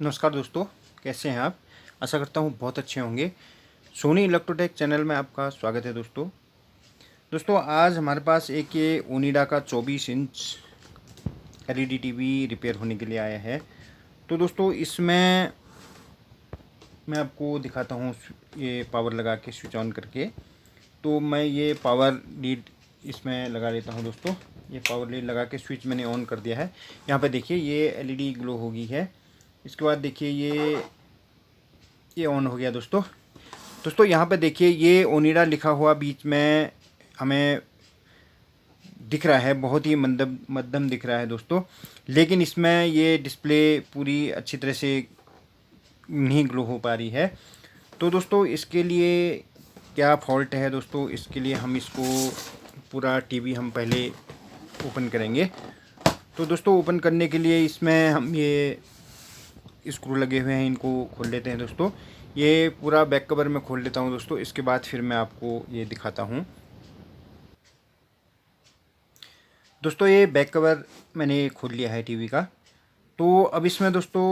नमस्कार दोस्तों, कैसे हैं आप? आशा करता हूँ बहुत अच्छे होंगे। सोनी इलेक्ट्रोटेक चैनल में आपका स्वागत है दोस्तों। आज हमारे पास एक ये ओनिडा का 24 इंच एलईडी टीवी रिपेयर होने के लिए आया है। तो दोस्तों इसमें मैं आपको दिखाता हूँ ये पावर लगा के स्विच ऑन करके। तो मैं ये पावर लीड इसमें लगा लेता हूँ दोस्तों। ये पावर लीड लगा के स्विच मैंने ऑन कर दिया है। यहाँ पर देखिए ये एलईडी ग्लो हो गई है। इसके बाद देखिए ये ऑन हो गया दोस्तों यहाँ पे देखिए ये ओनिडा लिखा हुआ बीच में हमें दिख रहा है, बहुत ही मध्यम दिख रहा है दोस्तों। लेकिन इसमें ये डिस्प्ले पूरी अच्छी तरह से नहीं ग्लो हो पा रही है। तो दोस्तों इसके लिए क्या फॉल्ट है दोस्तों, इसके लिए हम इसको पूरा टीवी हम पहले ओपन करेंगे। तो दोस्तों ओपन करने के लिए इसमें हम ये स्क्रू लगे हुए हैं, इनको खोल लेते हैं दोस्तों। ये पूरा बैक कवर में खोल लेता हूँ दोस्तों, इसके बाद फिर मैं आपको ये दिखाता हूँ। दोस्तों ये बैक कवर मैंने खोल लिया है टीवी का। तो अब इसमें दोस्तों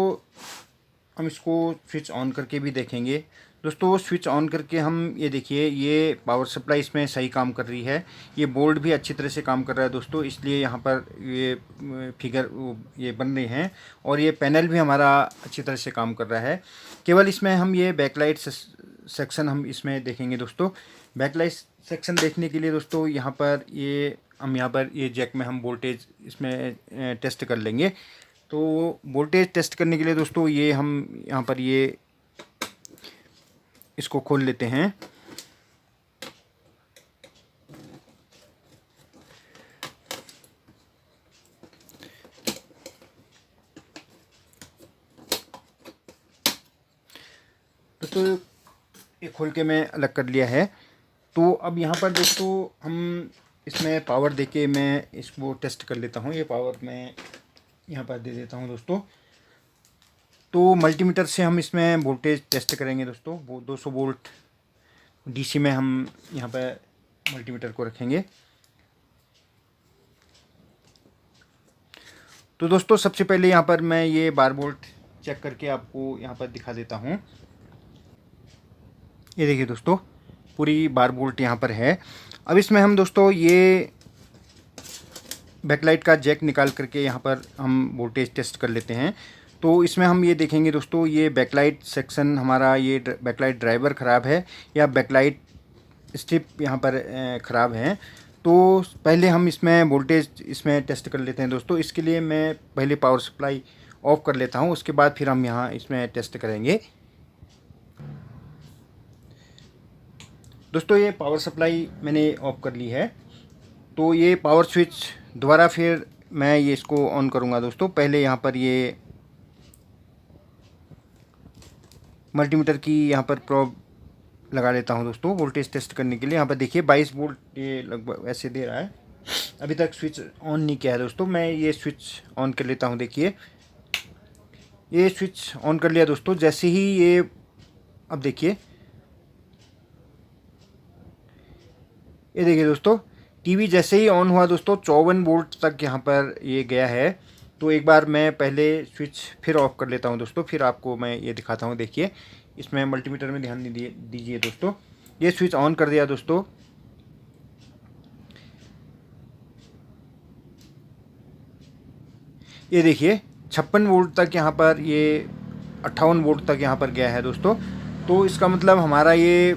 हम इसको स्विच ऑन करके भी देखेंगे। दोस्तों स्विच ऑन करके हम ये देखिए ये पावर सप्लाई इसमें सही काम कर रही है। ये बोर्ड भी अच्छी तरह से काम कर रहा है दोस्तों, इसलिए यहाँ पर ये फिगर ये बन रहे हैं। और ये पैनल भी हमारा अच्छी तरह से काम कर रहा है। केवल इसमें हम ये बैकलाइट सेक्शन हम इसमें देखेंगे दोस्तों। बैकलाइट सेक्शन देखने के लिए दोस्तों यहाँ पर ये जैक में हम वोल्टेज इसमें टेस्ट कर लेंगे। तो वोल्टेज टेस्ट करने के लिए दोस्तों ये हम यहाँ पर ये इसको खोल लेते हैं। दोस्तों ये खोल के मैं अलग कर लिया है। तो अब यहाँ पर दोस्तों हम इसमें पावर देके मैं इसको टेस्ट कर लेता हूँ। ये पावर मैं यहाँ पर दे देता हूँ दोस्तों। तो मल्टीमीटर से हम इसमें वोल्टेज टेस्ट करेंगे दोस्तों। वो 200 वोल्ट डीसी में हम यहाँ पर मल्टीमीटर को रखेंगे। तो दोस्तों सबसे पहले यहाँ पर मैं ये बार वोल्ट चेक करके आपको यहाँ पर दिखा देता हूँ। ये देखिए दोस्तों पूरी बार वोल्ट यहाँ पर है। अब इसमें हम दोस्तों ये बैकलाइट का जैक निकाल करके यहाँ पर हम वोल्टेज टेस्ट कर लेते हैं। तो इसमें हम ये देखेंगे दोस्तों ये बैकलाइट सेक्शन हमारा ये बैकलाइट ड्राइवर ख़राब है या बैकलाइट स्ट्रिप यहाँ पर ख़राब है। तो पहले हम इसमें वोल्टेज इसमें टेस्ट कर लेते हैं दोस्तों। इसके लिए मैं पहले पावर सप्लाई ऑफ़ कर लेता हूँ, उसके बाद फिर हम यहाँ इसमें टेस्ट करेंगे। दोस्तों ये पावर सप्लाई मैंने ऑफ़ कर ली है। तो ये पावर स्विच दोबारा फिर मैं ये इसको ऑन करूँगा दोस्तों। पहले यहाँ पर ये मल्टीमीटर की यहाँ पर प्रोब लगा लेता हूँ दोस्तों वोल्टेज टेस्ट करने के लिए। यहाँ पर देखिए 22 वोल्ट ये लगभग ऐसे दे रहा है। अभी तक स्विच ऑन नहीं किया है दोस्तों। मैं ये स्विच ऑन कर लेता हूँ। देखिए ये स्विच ऑन कर लिया दोस्तों। जैसे ही ये अब देखिए ये देखिए दोस्तों टीवी जैसे ही ऑन हुआ दोस्तों 54 वोल्ट तक यहाँ पर ये गया है। तो एक बार मैं पहले स्विच फिर ऑफ कर लेता हूँ दोस्तों, फिर आपको मैं ये दिखाता हूँ। देखिए इसमें मल्टीमीटर में ध्यान दीजिए दोस्तों। ये स्विच ऑन कर दिया दोस्तों। ये देखिए 56 वोल्ट तक यहाँ पर ये 58 वोल्ट तक यहाँ पर गया है दोस्तों। तो इसका मतलब हमारा ये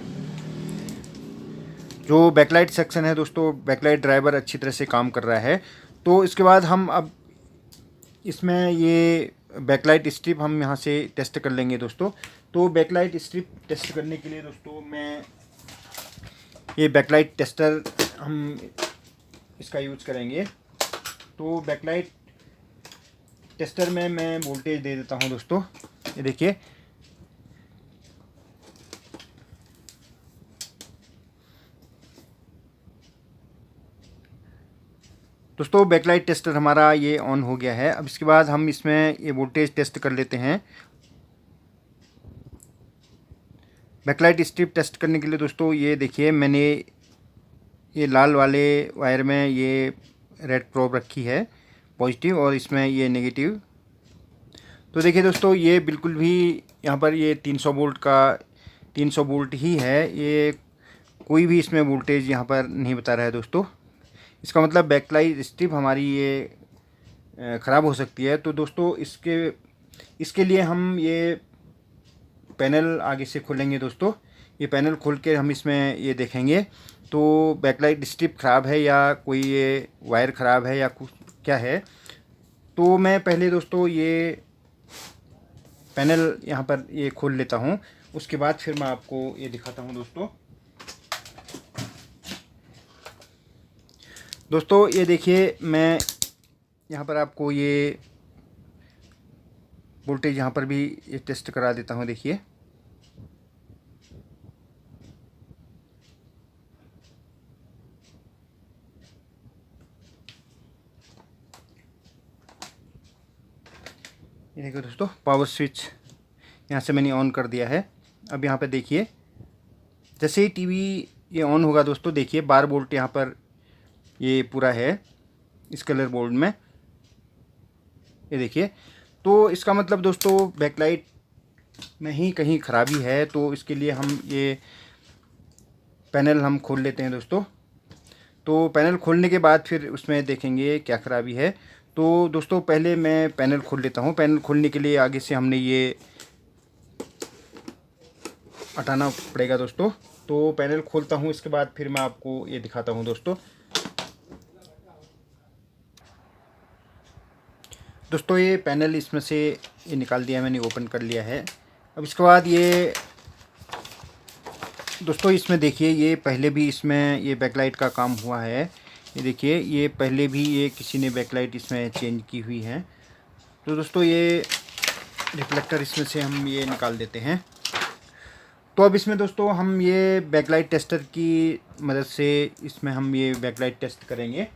जो बैकलाइट सेक्शन है दोस्तों, बैकलाइट ड्राइवर अच्छी तरह से काम कर रहा है। तो इसके बाद हम अब इसमें ये बैकलाइट स्ट्रिप हम यहाँ से टेस्ट कर लेंगे दोस्तों। तो बैकलाइट स्ट्रिप टेस्ट करने के लिए दोस्तों मैं ये बैकलाइट टेस्टर हम इसका यूज करेंगे। तो बैकलाइट टेस्टर में मैं वोल्टेज दे देता हूँ दोस्तों। ये देखिए दोस्तों बैकलाइट टेस्टर हमारा ये ऑन हो गया है। अब इसके बाद हम इसमें ये वोल्टेज टेस्ट कर लेते हैं। बैकलाइट स्ट्रिप टेस्ट करने के लिए दोस्तों ये देखिए मैंने ये लाल वाले वायर में ये रेड प्रोब रखी है पॉजिटिव और इसमें ये नेगेटिव। तो देखिए दोस्तों, ये बिल्कुल भी यहाँ पर ये 300 वोल्ट का 300 वोल्ट ही है। ये कोई भी इसमें वोल्टेज यहाँ पर नहीं बता रहा है दोस्तों। इसका मतलब बैकलाइट स्ट्रिप हमारी ये ख़राब हो सकती है। तो दोस्तों इसके लिए हम ये पैनल आगे से खोलेंगे दोस्तों। ये पैनल खोल के हम इसमें ये देखेंगे तो बैकलाइट स्ट्रिप ख़राब है या कोई ये वायर ख़राब है या कुछ क्या है। तो मैं पहले दोस्तों ये पैनल यहाँ पर ये खोल लेता हूँ, उसके बाद फिर मैं आपको ये दिखाता हूँ दोस्तों। दोस्तों ये देखिए, मैं यहाँ पर आपको ये वोल्टेज यहाँ पर भी ये टेस्ट करा देता हूँ। देखिए ये देखो दोस्तों, पावर स्विच यहाँ से मैंने ऑन कर दिया है। अब यहाँ पर देखिए, जैसे ही टीवी ये ऑन होगा दोस्तों, देखिए 12 वोल्ट यहाँ पर ये पूरा है इस कलर बोर्ड में, ये देखिए। तो इसका मतलब दोस्तों बैकलाइट में ही कहीं ख़राबी है। तो इसके लिए हम ये पैनल हम खोल लेते हैं दोस्तों। तो पैनल खोलने के बाद फिर उसमें देखेंगे क्या ख़राबी है। तो दोस्तों पहले मैं पैनल खोल लेता हूँ। पैनल खोलने के लिए आगे से हमने ये हटाना पड़ेगा दोस्तों। तो पैनल खोलता हूँ, इसके बाद फिर मैं आपको ये दिखाता हूँ दोस्तों। दोस्तों ये पैनल इसमें से ये निकाल दिया मैंने, ओपन कर लिया है। अब इसके बाद ये दोस्तों इसमें देखिए, ये पहले भी इसमें ये बैकलाइट का काम हुआ है। ये देखिए, ये पहले भी ये किसी ने बैकलाइट इसमें चेंज की हुई है। तो दोस्तों ये रिफ्लेक्टर इसमें से हम ये निकाल देते हैं। तो अब इसमें दोस्तों हम ये बैकलाइट टेस्टर की मदद से इसमें हम ये बैकलाइट टेस्ट करेंगे।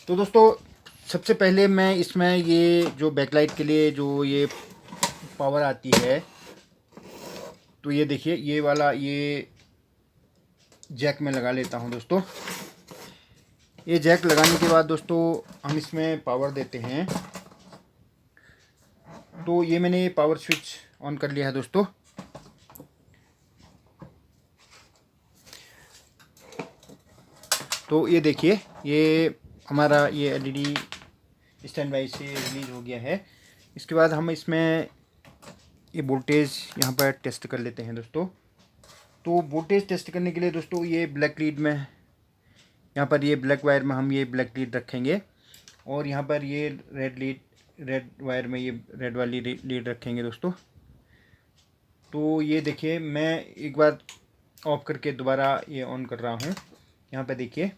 तो दोस्तों सबसे पहले मैं इसमें ये जो बैकलाइट के लिए जो ये पावर आती है, तो ये देखिए ये वाला ये जैक में लगा लेता हूँ दोस्तों। ये जैक लगाने के बाद दोस्तों हम इसमें पावर देते हैं। तो ये मैंने पावर स्विच ऑन कर लिया है दोस्तों। तो ये देखिए, ये हमारा ये एलईडी स्टैंड बाई से रिलीज़ हो गया है। इसके बाद हम इसमें ये वोल्टेज यहाँ पर टेस्ट कर लेते हैं दोस्तों। तो वोल्टेज टेस्ट करने के लिए दोस्तों ये ब्लैक लीड में, यहाँ पर ये ब्लैक वायर में हम ये ब्लैक लीड रखेंगे और यहाँ पर ये रेड वायर में ये रेड वाली लीड रखेंगे दोस्तों। तो ये देखिए, मैं एक बार ऑफ करके दोबारा ये ऑन कर रहा हूँ। यहाँ पर देखिए,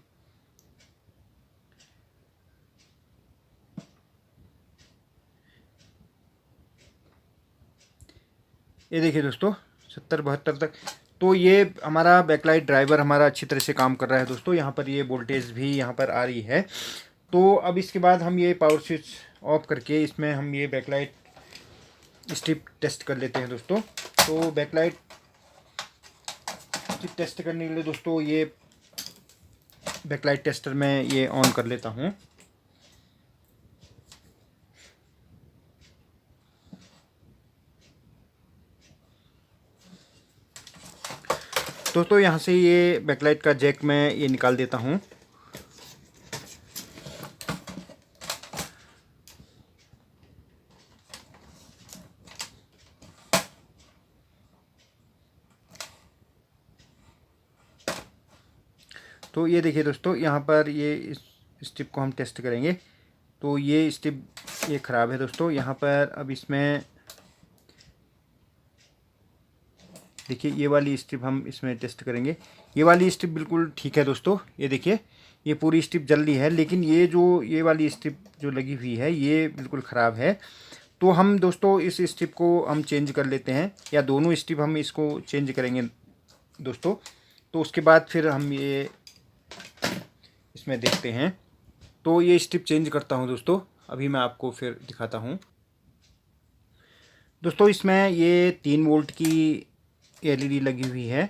ये देखिए दोस्तों 70-72 तक। तो ये हमारा बैकलाइट ड्राइवर हमारा अच्छी तरह से काम कर रहा है दोस्तों। यहाँ पर ये वोल्टेज भी यहाँ पर आ रही है। तो अब इसके बाद हम ये पावर स्विच ऑफ करके इसमें हम ये बैकलाइट स्ट्रिप टेस्ट कर लेते हैं दोस्तों। तो बैकलाइट स्ट्रिप टेस्ट करने के लिए दोस्तों ये बैकलाइट टेस्टर में ये ऑन कर लेता हूँ। दोस्तों यहाँ से ये बैकलाइट का जैक मैं ये निकाल देता हूँ। तो ये देखिए दोस्तों, यहाँ पर ये इस स्ट्रिप को हम टेस्ट करेंगे। तो ये स्ट्रिप ये ख़राब है दोस्तों। यहाँ पर अब इसमें देखिए, ये वाली स्ट्रिप हम इसमें टेस्ट करेंगे। ये वाली स्ट्रिप बिल्कुल ठीक है दोस्तों। ये देखिए, ये पूरी स्ट्रिप जल रही है, लेकिन ये वाली स्ट्रिप जो लगी हुई है ये बिल्कुल ख़राब है। तो हम दोस्तों इस स्ट्रिप को हम चेंज कर लेते हैं, या दोनों स्ट्रिप हम इसको चेंज करेंगे दोस्तों। तो उसके बाद फिर हम ये इसमें देखते हैं। तो ये स्ट्रिप चेंज करता हूँ दोस्तों, अभी मैं आपको फिर दिखाता हूँ। दोस्तों इसमें ये 3 वोल्ट की एलईडी लगी हुई है।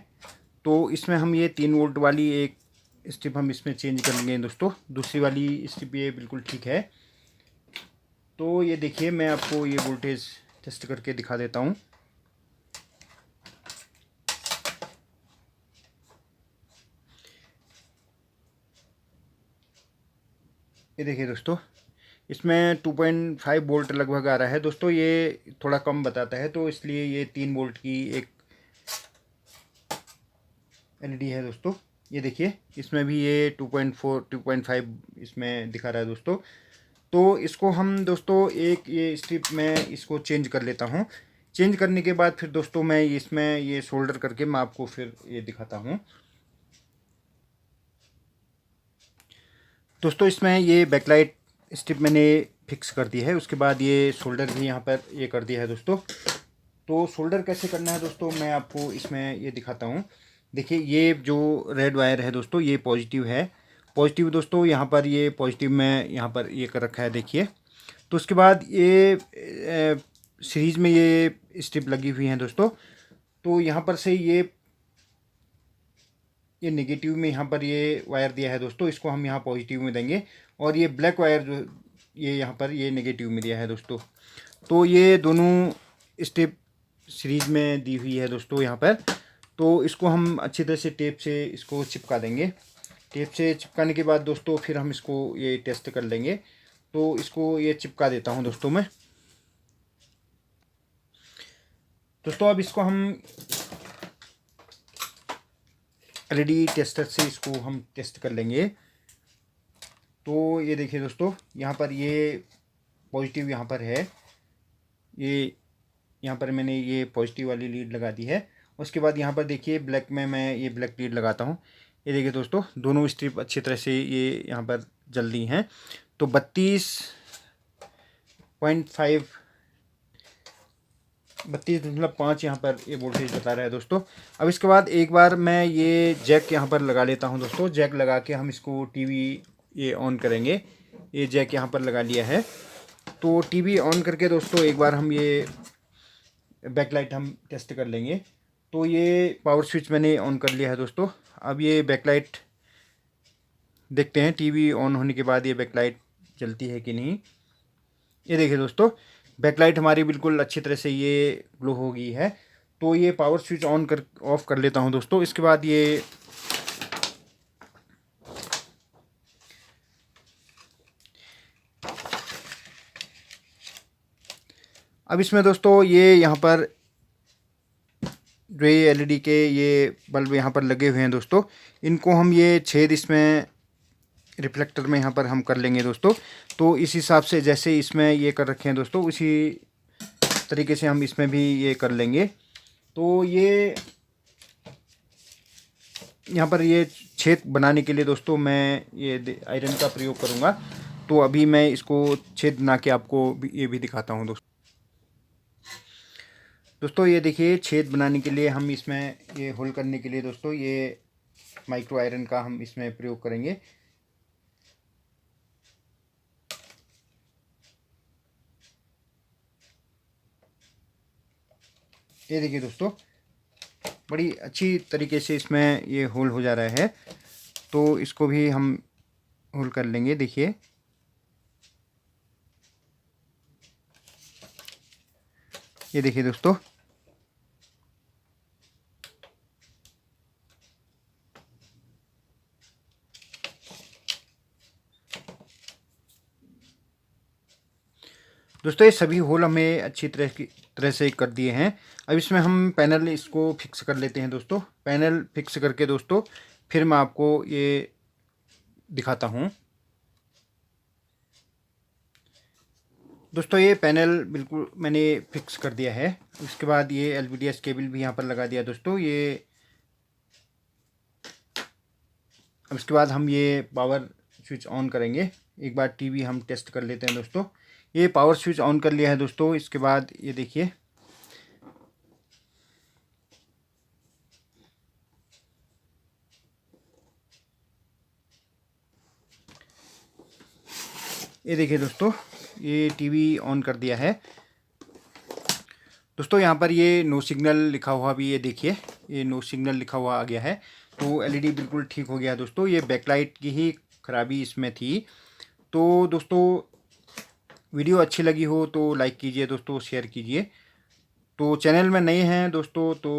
तो इसमें हम ये 3 वोल्ट वाली एक स्ट्रिप हम इसमें चेंज कर लेंगे दोस्तों। दूसरी वाली स्ट्रिप ये बिल्कुल ठीक है। तो ये देखिए, मैं आपको ये वोल्टेज टेस्ट करके दिखा देता हूँ। ये देखिए दोस्तों, इसमें 2.5 वोल्ट लगभग आ रहा है दोस्तों। ये थोड़ा कम बताता है, तो इसलिए ये 3 वोल्ट की एक एलईडी है दोस्तों। ये देखिए, इसमें भी ये 2.4 2.5 इसमें दिखा रहा है दोस्तों। तो इसको हम दोस्तों एक ये स्ट्रिप में इसको चेंज कर लेता हूँ। चेंज करने के बाद फिर दोस्तों मैं इसमें ये सोल्डर करके मैं आपको फिर ये दिखाता हूँ दोस्तों। इसमें ये बैकलाइट स्ट्रिप मैंने फिक्स कर दी है, उसके बाद ये शोल्डर भी यहाँ पर ये कर दिया है दोस्तों। तो शोल्डर कैसे करना है दोस्तों, मैं आपको इसमें ये दिखाता हूँ। देखिए, ये जो रेड वायर है दोस्तों, ये पॉजिटिव है। पॉजिटिव दोस्तों यहाँ पर ये पॉजिटिव में यहाँ पर ये कर रखा है, देखिए। तो उसके बाद ये सीरीज में ये स्ट्रिप लगी हुई हैं दोस्तों। तो यहाँ पर से ये नेगेटिव में यहाँ पर ये वायर दिया है दोस्तों, इसको हम यहाँ पॉजिटिव में देंगे। और ये ब्लैक वायर जो ये यहाँ पर ये नेगेटिव में दिया है दोस्तों। तो ये दोनों स्टेप सीरीज में दी हुई है दोस्तों यहाँ पर। तो इसको हम अच्छी तरह से टेप से इसको चिपका देंगे। टेप से चिपकाने के बाद दोस्तों फिर हम इसको ये टेस्ट कर लेंगे। तो इसको ये चिपका देता हूँ दोस्तों मैं। दोस्तों अब इसको हम एलईडी टेस्टर से इसको हम टेस्ट कर लेंगे। तो ये देखिए दोस्तों, यहाँ पर ये पॉजिटिव यहाँ पर है। ये यहाँ पर मैंने ये पॉजिटिव वाली लीड लगा दी है। उसके बाद यहाँ पर देखिए ब्लैक में मैं ये ब्लैक लीड लगाता हूँ। ये देखिए दोस्तों, दोनों स्ट्रिप अच्छी तरह से ये यहाँ पर जल दी हैं। तो 32.5 यहाँ पर ये वोल्टेज बता रहा है दोस्तों। अब इसके बाद एक बार मैं ये जैक यहाँ पर लगा लेता हूँ दोस्तों। जैक लगा के हम इसको टीवी ये ऑन करेंगे। ये जैक यहाँ पर लगा लिया है। तो टीवी ऑन करके दोस्तों एक बार हम ये बैकलाइट हम टेस्ट कर लेंगे। तो ये पावर स्विच मैंने ऑन कर लिया है दोस्तों। अब ये बैकलाइट देखते हैं, टीवी ऑन होने के बाद ये बैकलाइट जलती है कि नहीं। ये देखिए दोस्तों, बैकलाइट हमारी बिल्कुल अच्छी तरह से ये ग्लो हो गई है। तो ये पावर स्विच ऑफ कर लेता हूँ दोस्तों। इसके बाद ये अब इसमें दोस्तों ये यहाँ पर जो ये एलईडी के ये बल्ब यहाँ पर लगे हुए हैं दोस्तों, इनको हम ये छेद इसमें रिफ्लेक्टर में यहाँ पर हम कर लेंगे दोस्तों। तो इस हिसाब से जैसे इसमें ये कर रखे हैं दोस्तों, उसी तरीके से हम इसमें भी ये कर लेंगे। तो ये यहाँ पर ये छेद बनाने के लिए दोस्तों मैं ये आयरन का प्रयोग करूँगा। तो अभी मैं इसको छेद बना के आपको ये भी दिखाता हूँ दोस्तों। ये देखिए, छेद बनाने के लिए हम इसमें ये होल करने के लिए दोस्तों ये माइक्रो आयरन का हम इसमें प्रयोग करेंगे। ये देखिए दोस्तों, बड़ी अच्छी तरीके से इसमें ये होल हो जा रहा है। तो इसको भी हम होल कर लेंगे। देखिए, ये देखिए दोस्तों, ये सभी होल हमें अच्छी तरह से कर दिए हैं। अब इसमें हम पैनल इसको फिक्स कर लेते हैं दोस्तों। पैनल फिक्स करके दोस्तों फिर मैं आपको ये दिखाता हूँ दोस्तों। ये पैनल बिल्कुल मैंने फिक्स कर दिया है। उसके बाद ये एलवीडीएस केबल भी यहाँ पर लगा दिया दोस्तों। ये अब इसके बाद हम ये पावर स्विच ऑन करेंगे। एक बार टीवी हम टेस्ट कर लेते हैं दोस्तों। ये पावर स्विच ऑन कर लिया है दोस्तों। इसके बाद ये देखिए, ये देखिए दोस्तों, ये टीवी ऑन कर दिया है दोस्तों। यहाँ पर ये नो सिग्नल लिखा हुआ भी ये देखिए, ये नो सिग्नल लिखा हुआ आ गया है। तो एलईडी बिल्कुल ठीक हो गया दोस्तों। ये बैकलाइट की ही खराबी इसमें थी। तो दोस्तों वीडियो अच्छी लगी हो तो लाइक कीजिए दोस्तों, शेयर कीजिए। तो चैनल में नए हैं दोस्तों तो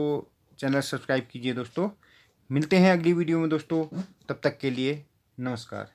चैनल सब्सक्राइब कीजिए दोस्तों। मिलते हैं अगली वीडियो में दोस्तों, तब तक के लिए नमस्कार।